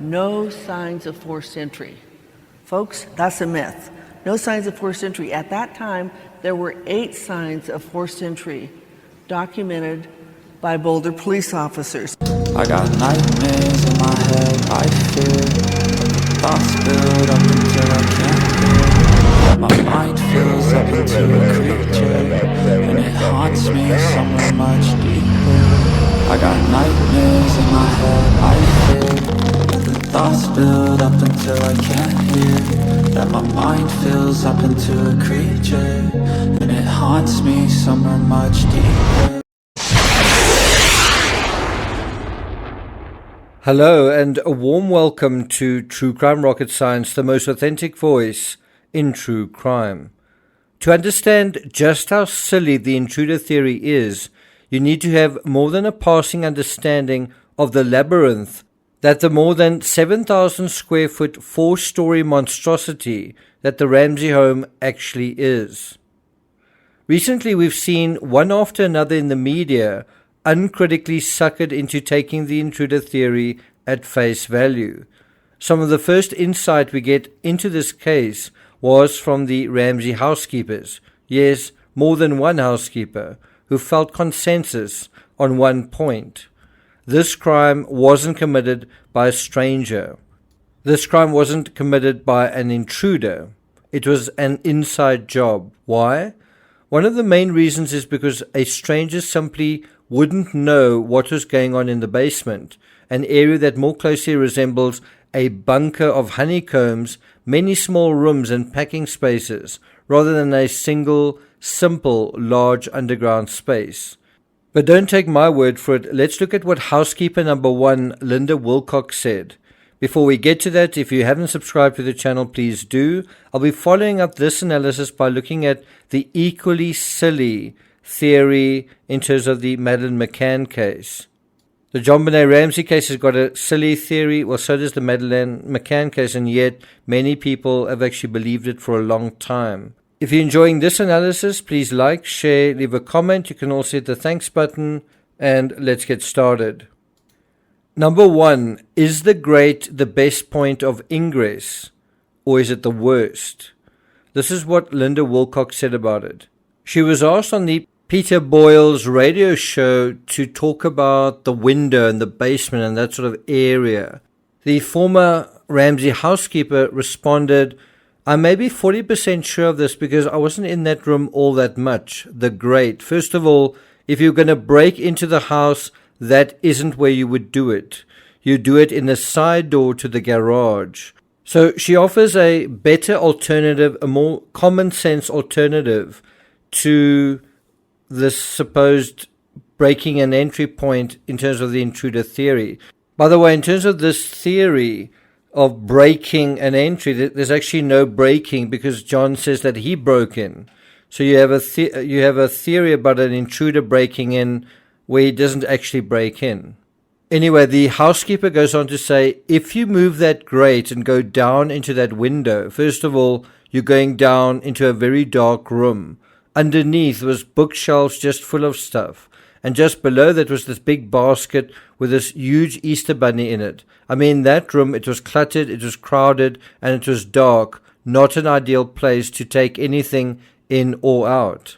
no signs of forced entry. Folks, that's a myth. No signs of forced entry. At that time, there were 8 signs of forced entry documented by Boulder police officers. I got nightmares in my head, I fear thoughts build up until I can't hear. My mind fills up into a creature, and it haunts me somewhere much deeper. I got nightmares in my head, I fear the thoughts build up until I can't hear. That my mind fills up into a creature, and it haunts me somewhere much deeper. Hello and a warm welcome to True Crime Rocket Science, the most authentic voice in true crime. To understand just how silly the intruder theory is, you need to have more than a passing understanding of the labyrinth that the more than 7,000 square foot 4-story monstrosity that the Ramsey home actually is. Recently we've seen one after another in the media uncritically suckered into taking the intruder theory at face value. Some of the first insight we get into this case was from the Ramsey housekeepers. Yes, more than one housekeeper who felt consensus on one point. This crime wasn't committed by a stranger. This crime wasn't committed by an intruder. It was an inside job. Why? One of the main reasons is because a stranger simply wouldn't know what was going on in the basement, an area that more closely resembles a bunker of honeycombs, many small rooms and packing spaces, rather than a single, simple, large underground space. But don't take my word for it. Let's look at what housekeeper number 1, Linda Wilcox, said. Before we get to that, if you haven't subscribed to the channel, please do. I'll be following up this analysis by looking at the equally silly theory in terms of the Madeleine McCann case. The JONBENET Ramsey case has got a silly theory, well, so does the Madeleine McCann case, and yet many people have actually believed it for a long time. If you're enjoying this analysis, please like, share, leave a comment. You can also hit the thanks button, and let's get started. Number 1, is the Grate the best point of ingress, or is it the worst? This is what Linda Wilcox said about it. She was asked on the Peter Boyle's radio show to talk about the window and the basement and that sort of area. The former Ramsey housekeeper responded, I may be 40% sure of this because I wasn't in that room all that much. The Grate. First of all, if you're going to break into the house, that isn't where you would do it. You do it in the side door to the garage. So she offers a better alternative, a more common sense alternative to this supposed breaking and entry point in terms of the intruder theory. By the way, in terms of this theory of breaking and entry, there's actually no breaking because John says that he broke in. So you have a theory about an intruder breaking in where he doesn't actually break in. Anyway, the housekeeper goes on to say, if you move that grate and go down into that window, first of all, you're going down into a very dark room. Underneath was bookshelves just full of stuff. And just below that was this big basket with this huge Easter bunny in it. I mean, that room, it was cluttered, it was crowded, and it was dark. Not an ideal place to take anything in or out.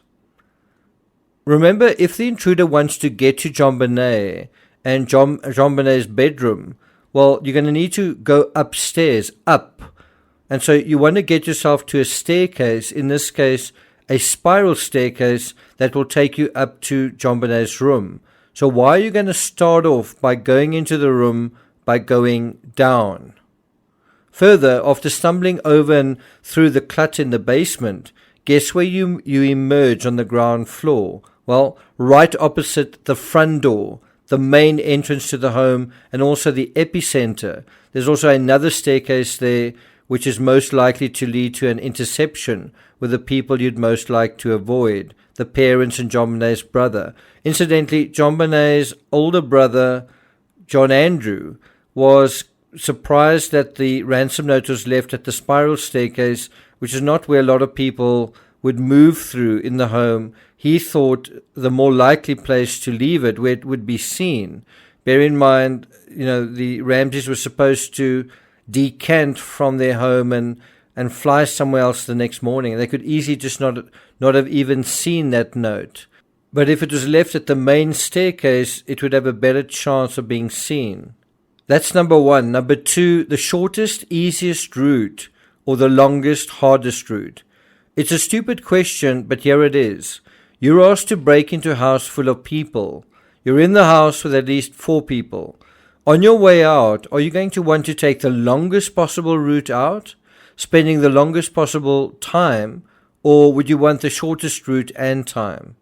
Remember, if the intruder wants to get to JONBENET and JONBENET's bedroom, well, you're going to need to go upstairs, up. And so you want to get yourself to a staircase, in this case, a spiral staircase that will take you up to JONBENET's room. So why are you going to start off by going into the room by going down? Further, after stumbling over and through the clutter in the basement, guess where you emerge on the ground floor? Well, right opposite the front door, the main entrance to the home, and also the epicenter. There's also another staircase there, which is most likely to lead to an interception with the people you'd most like to avoid, the parents and JONBENET's brother. Incidentally, JONBENET's older brother, John Andrew, was surprised that the ransom note was left at the spiral staircase, which is not where a lot of people would move through in the home. He thought the more likely place to leave it, where it would be seen, Bear in mind, the Ramseys were supposed to decant from their home and fly somewhere else the next morning. They could easily just not have even seen that note. But if it was left at the main staircase, it would have a better chance of being seen. That's number one. Number two, the shortest, easiest route, or the longest, hardest route. It's a stupid question, but here it is. You're asked to break into a house full of people. You're in the house with at least 4 people. On your way out, are you going to want to take the longest possible route out, spending the longest possible time, or would you want the shortest route and time?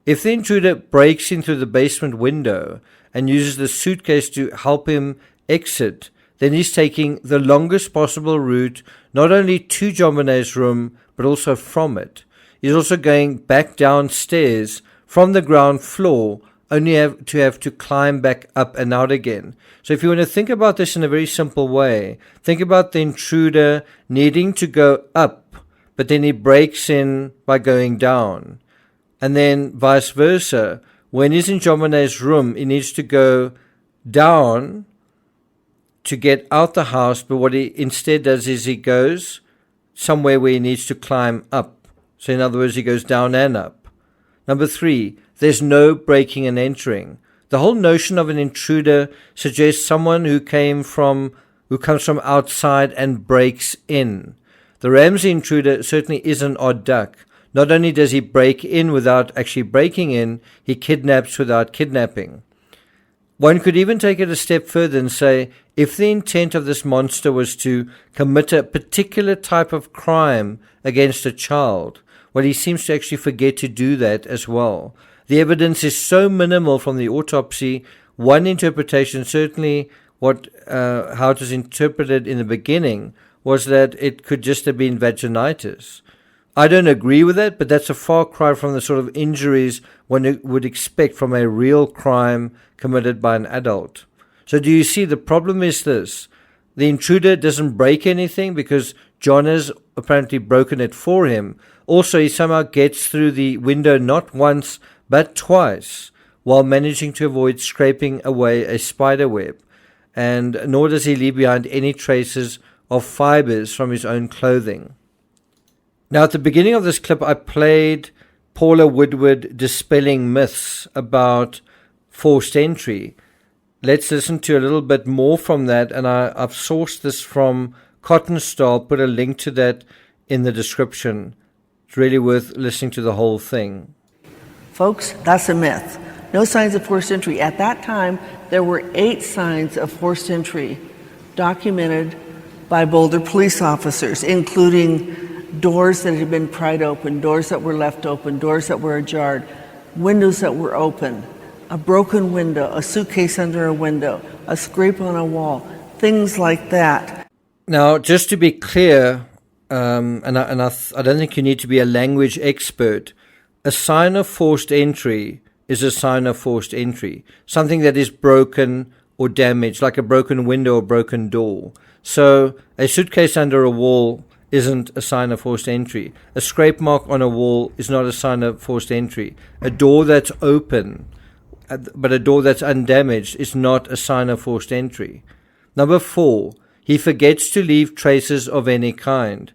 If the intruder breaks in through the basement window and uses the suitcase to help him exit, then he's taking the longest possible route, not only to JONBENET's room, but also from it. He's also going back downstairs from the ground floor, only have to climb back up and out again. So if you want to think about this in a very simple way, think about the intruder needing to go up, but then he breaks in by going down. And then vice versa. When he's in JONBENET's room, he needs to go down to get out the house, but what he instead does is he goes somewhere where he needs to climb up. So in other words, he goes down and up. Number 3, there's no breaking and entering. The whole notion of an intruder suggests someone who comes from outside and breaks in. The Ramsey intruder certainly is an odd duck. Not only does he break in without actually breaking in, he kidnaps without kidnapping. One could even take it a step further and say, if the intent of this monster was to commit a particular type of crime against a child, well, he seems to actually forget to do that as well. The evidence is so minimal from the autopsy. One interpretation, certainly how it was interpreted in the beginning, was that it could just have been vaginitis. I don't agree with that, but that's a far cry from the sort of injuries one would expect from a real crime committed by an adult. So do you see, the problem is this? The intruder doesn't break anything because John has apparently broken it for him. Also, he somehow gets through the window not once but twice while managing to avoid scraping away a spider web. And nor does he leave behind any traces of fibers from his own clothing. Now, at the beginning of this clip, I played Paula Woodward dispelling myths about forced entry. Let's listen to a little bit more from that, and I've sourced this from Cotton Star. I'll put a link to that in the description. It's really worth listening to the whole thing. Folks, that's a myth. No signs of forced entry. At that time, there were 8 signs of forced entry documented by Boulder police officers, including doors that had been pried open, doors that were left open, doors that were ajar, windows that were open, a broken window, a suitcase under a window, a scrape on a wall, things like that. Now, just to be clear, and I don't think you need to be a language expert, a sign of forced entry is a sign of forced entry, something that is broken or damaged, like a broken window or broken door. So a suitcase under a wall isn't a sign of forced entry. A scrape mark on a wall is not a sign of forced entry. A door that's open, but a door that's undamaged, is not a sign of forced entry. Number 4, he forgets to leave traces of any kind.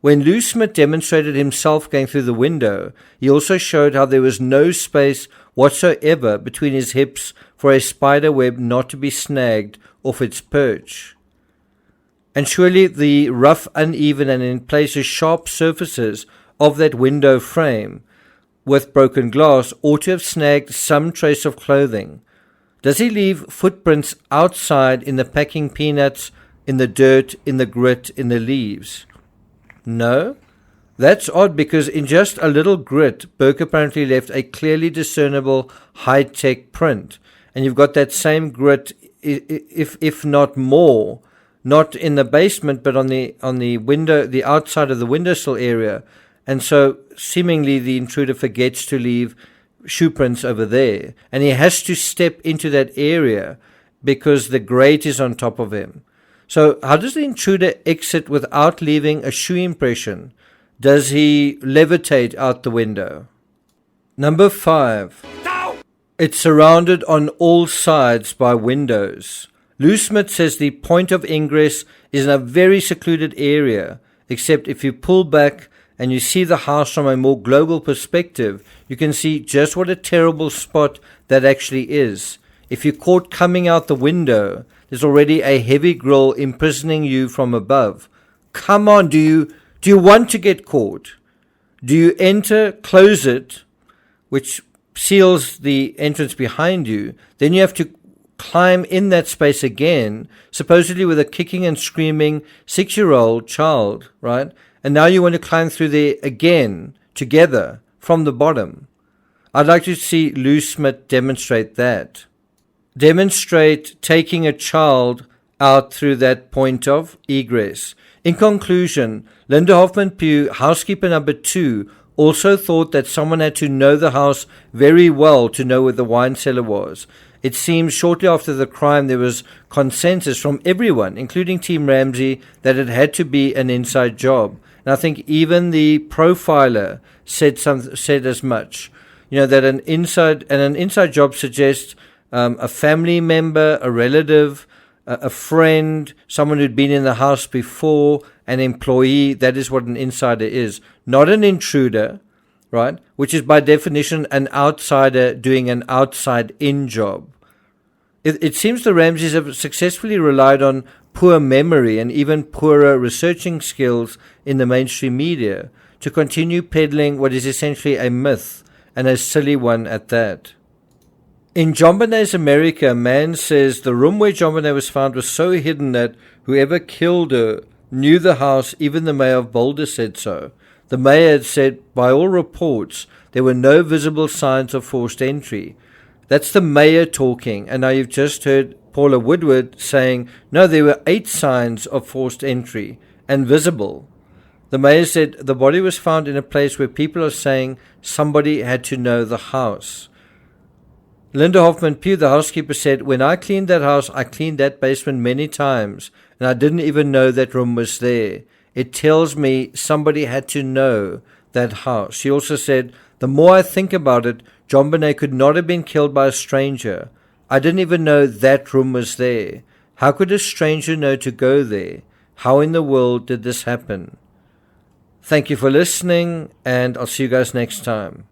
When Lou Smith demonstrated himself going through the window, he also showed how there was no space whatsoever between his hips for a spider web not to be snagged off its perch. And surely the rough, uneven, and in places sharp surfaces of that window frame with broken glass ought to have snagged some trace of clothing. Does he leave footprints outside in the packing peanuts, in the dirt, in the grit, in the leaves? No? That's odd, because in just a little grit, Burke apparently left a clearly discernible high-tech print. And you've got that same grit, if not more, not in the basement, but on the window, the outside of the windowsill area. And so seemingly the intruder forgets to leave shoe prints over there. And he has to step into that area because the grate is on top of him. So how does the intruder exit without leaving a shoe impression? Does he levitate out the window? Number 5. It's surrounded on all sides by windows. Lou Smith says the point of ingress is in a very secluded area, except if you pull back and you see the house from a more global perspective, you can see just what a terrible spot that actually is. If you're caught coming out the window, there's already a heavy grill imprisoning you from above. Come on, do you want to get caught? Do you enter, close it, which seals the entrance behind you? Then you have to climb in that space again, supposedly with a kicking and screaming 6-year-old child, right? And now you want to climb through there again, together, from the bottom. I'd like to see Lou Smith demonstrate that. Demonstrate taking a child out through that point of egress. In conclusion, Linda Hoffman-Pugh, housekeeper number 2, also thought that someone had to know the house very well to know where the wine cellar was. It seems shortly after the crime there was consensus from everyone, including Team Ramsey, that it had to be an inside job. And I think even the profiler said as much. You know, that an inside job suggests a family member, a relative, a friend, someone who'd been in the house before, an employee. That is what an insider is, not an intruder, right? Which is by definition an outsider doing an outside-in job. It seems the Ramseys have successfully relied on poor memory and even poorer researching skills in the mainstream media to continue peddling what is essentially a myth, and a silly one at that. In JONBENET's America, a man says the room where JONBENET was found was so hidden that whoever killed her knew the house. Even the mayor of Boulder said so. The mayor had said, by all reports, there were no visible signs of forced entry. That's the mayor talking, and now you've just heard Paula Woodward saying, no, there were 8 signs of forced entry, and visible. The mayor said the body was found in a place where people are saying somebody had to know the house. Linda Hoffman-Pugh, the housekeeper, said, when I cleaned that house, I cleaned that basement many times, and I didn't even know that room was there. It tells me somebody had to know that house. She also said, the more I think about it, JONBENET could not have been killed by a stranger. I didn't even know that room was there. How could a stranger know to go there? How in the world did this happen? Thank you for listening, and I'll see you guys next time.